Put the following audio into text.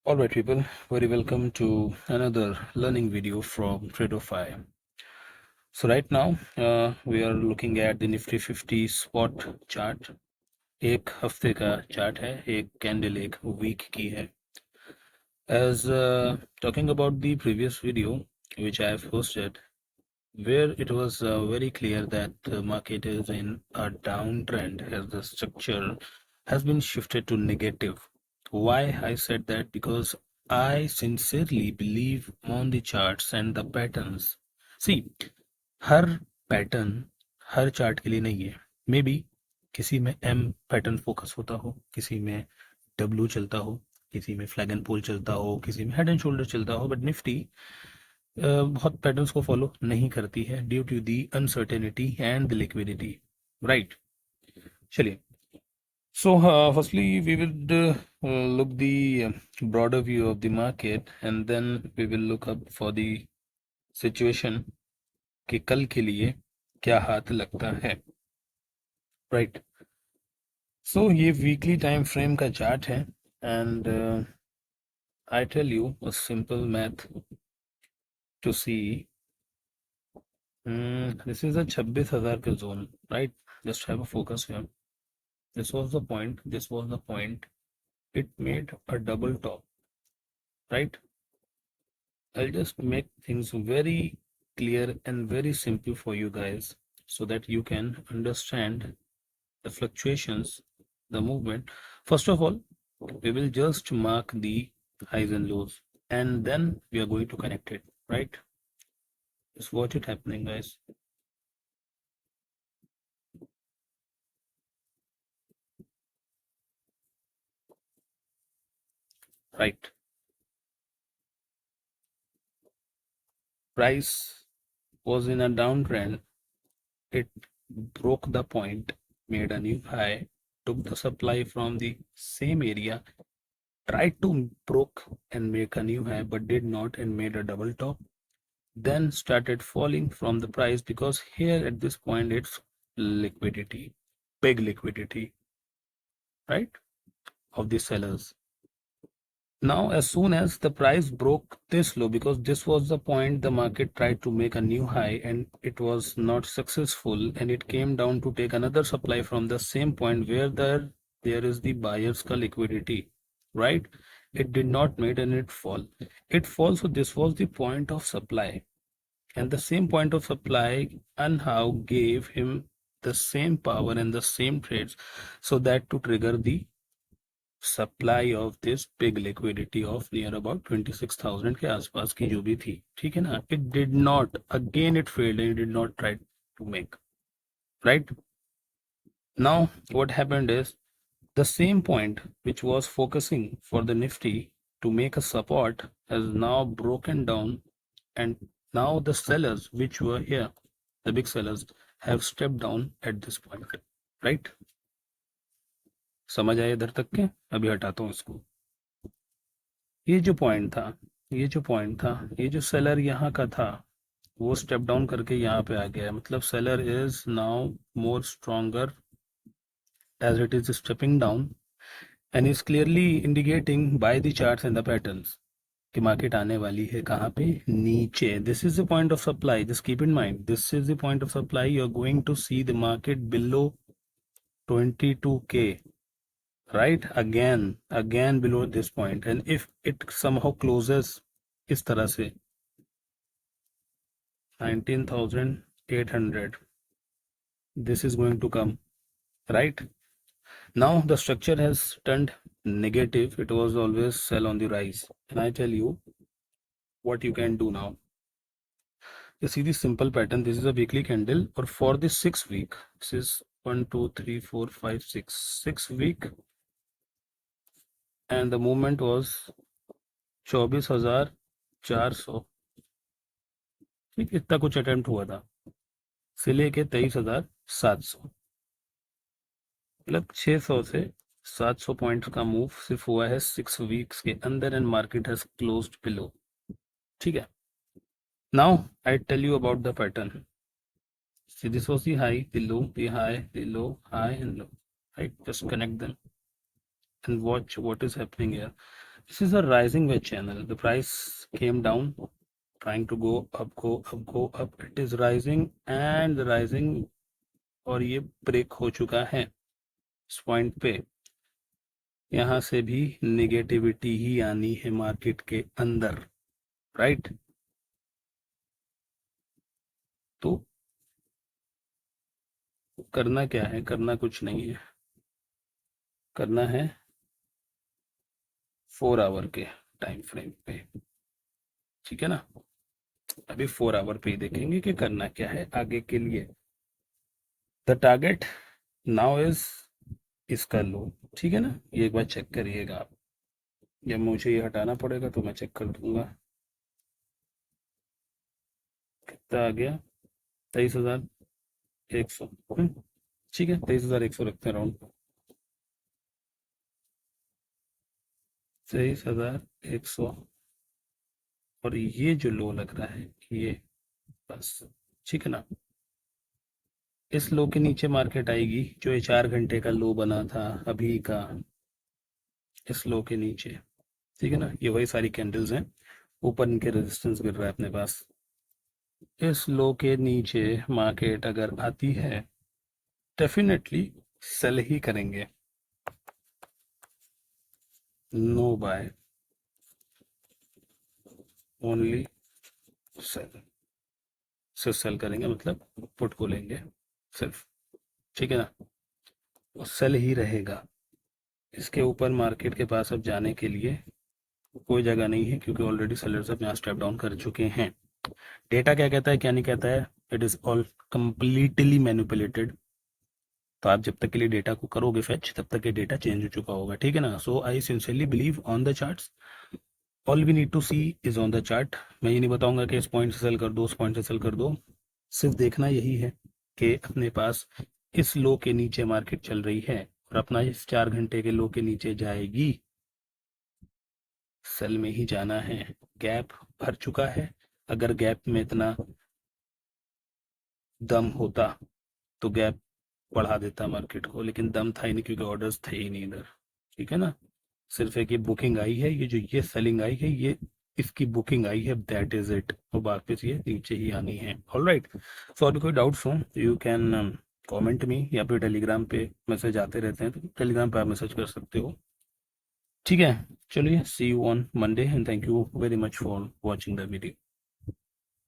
Alright people, very welcome to another learning video from Tradeify. So right now we are looking at the Nifty 50 spot chart. एक हफ्ते का chart है, एक candle एक week की है. As talking about the previous video which I have posted, where it was very clear that the market is in a downtrend as the structure has been shifted to negative. Why I said that? Because I sincerely believe on the charts and the patterns. See, her pattern her chart के लिए नहीं है. May be किसी में M pattern focus होता हो, किसी में डब्ल्यू चलता हो, किसी में फ्लैग एंड पोल चलता हो, किसी में हेड एंड शोल्डर चलता हो, बट निफ्टी बहुत पैटर्न्स को फॉलो नहीं करती है due to the uncertainty and the liquidity. Right, चलिए. So, firstly, we will look the broader view of the market, and then we will look up for the situation कि कल के लिए क्या हाथ लगता है. राइट, सो ये वीकली टाइम फ्रेम का चार्ट है, and I tell you a simple math to see. This is a 26,000 के zone. Right, just have a focus here. This was the point, this was the point. It made a double top. Right, I'll just make things very clear and very simple for you guys so that you can understand the fluctuations, the movement. First of all, we will just mark the highs and lows, and then we are going to connect it. Right, just watch it happening, guys. Right, price was in a downtrend. It broke the point, made a new high, took the supply from the same area, tried to broke and make a new high but did not, and made a double top, then started falling from the price because here at this point it's liquidity, big liquidity, right, of the sellers. Now as soon as the price broke this low, because this was the point the market tried to make a new high and it was not successful, and it came down to take another supply from the same point where there is the buyer's ka liquidity, right. It did not made and it fall. It falls, so this was the point of supply, and the same point of supply anyhow gave him the same power and the same trades, so that to trigger the supply of this big liquidity of near about 26,000 के आसपास की जो भी थी. ठीक है ना. It did not, again it failed and it did not try to make. Right, now what happened is the same point which was focusing for the Nifty to make a support has now broken down, and now the sellers which were here, the big sellers, have stepped down at this point. Right, समझ आया इधर तक के? अभी हटाता हूँ इसको. ये जो पॉइंट था, ये जो पॉइंट था, ये जो सेलर यहाँ का था, वो स्टेप डाउन करके यहाँ पे आ गया है. मतलब seller is now more stronger as it is stepping down, and is clearly indicating by the charts and the patterns कि मार्केट आने वाली है कहाँ पे? नीचे. This is the point of supply, just keep in mind, this is the point of supply. You are going to see the market below 22K, right, again below this point, and if it somehow closes इस तरह से 19,800, this is going to come. Right, now the structure has turned negative. It was always sell on the rise, and I tell you what you can do now. You see this simple pattern. This is a weekly candle, or for this 6 week, this is 1 2 3 4 5 6 week, and the movement was 24,400. ठीक, इतना कुछ attempt हुआ था से लेके 23,700. मतलब 600 से 700 points का मूव सिर्फ हुआ है 6 वीक्स के अंदर, and market has closed below. ठीक है. Now I tell you about the pattern. See, this was the high, the low, the high, the low, high and low. Right, just connect them and watch what is happening here. This is a rising wedge channel. The price came down, trying to go up, go up, go up. It is rising and rising, और ये break हो चुका है इस point पे। यहाँ से भी निगेटिविटी ही आनी है मार्केट के अंदर, राइट? तो करना क्या है? करना कुछ नहीं है, करना है 4 आवर के टाइम फ्रेम पे, ठीक है ना? अभी 4 आवर पे ही देखेंगे कि करना क्या है आगे के लिए। द टारगेट नाउ इज इसका लो, ठीक है ना? ये एक बार चेक करिएगा आप। जब मुझे ये हटाना पड़ेगा तो मैं चेक कर दूंगा कितना आ गया। 23,100। ठीक है, 23,100 रखते हैं राउंड। 23,100, और ये जो लो लग रहा है ये, बस, ठीक है ना? इस लो के नीचे मार्केट आएगी, जो ये 4 घंटे का लो बना था अभी का, इस लो के नीचे, ठीक है ना? ये वही सारी कैंडल्स हैं, ऊपर इनके रेजिस्टेंस गिर रहा है अपने पास। इस लो के नीचे मार्केट अगर आती है, डेफिनेटली सेल ही करेंगे, नो बाय, ओनली सेल। सिर्फ सेल करेंगे मतलब पुट को लेंगे सिर्फ, ठीक है ना? वो सेल ही रहेगा। इसके ऊपर मार्केट के पास अब जाने के लिए कोई जगह नहीं है, क्योंकि ऑलरेडी सेलर्स अब यहाँ स्टेप डाउन कर चुके हैं। डेटा क्या कहता है क्या नहीं कहता है, it is all completely manipulated. तो आप जब तक के लिए डेटा को करोगे फेच, तब तक ये डेटा चेंज हो चुका होगा, ठीक है ना? So I sincerely believe on the charts, all we need to see is on the chart. मैं ये नहीं बताऊंगा कि इस पॉइंट से सेल कर दो, उस पॉइंट से सेल कर दो, सिर्फ देखना यही है कि अपने पास इस लो के नीचे मार्केट चल रही है और अपना इस 4 घंटे के लो के नीचे जाएगी, सेल में ही जाना है। गैप भर चुका है, अगर गैप में इतना दम होता तो गैप बढ़ा देता मार्केट को, लेकिन दम था ही नहीं क्योंकि ऑर्डर्स थे ही नहीं इधर, ठीक है ना? सिर्फ एक ये बुकिंग आई है, ये जो ये सेलिंग आई है, ये इसकी बुकिंग आई है, दैट इज इट। और वापस ये नीचे ही आनी है। ऑल राइट, सो अभी कोई डाउट्स हो यू कैन कमेंट मी, या फिर टेलीग्राम पे मैसेज आते रहते हैं तो टेलीग्राम पे आप मैसेज कर सकते हो, ठीक है? चलिए, see you on Monday and thank you very much for watching the video.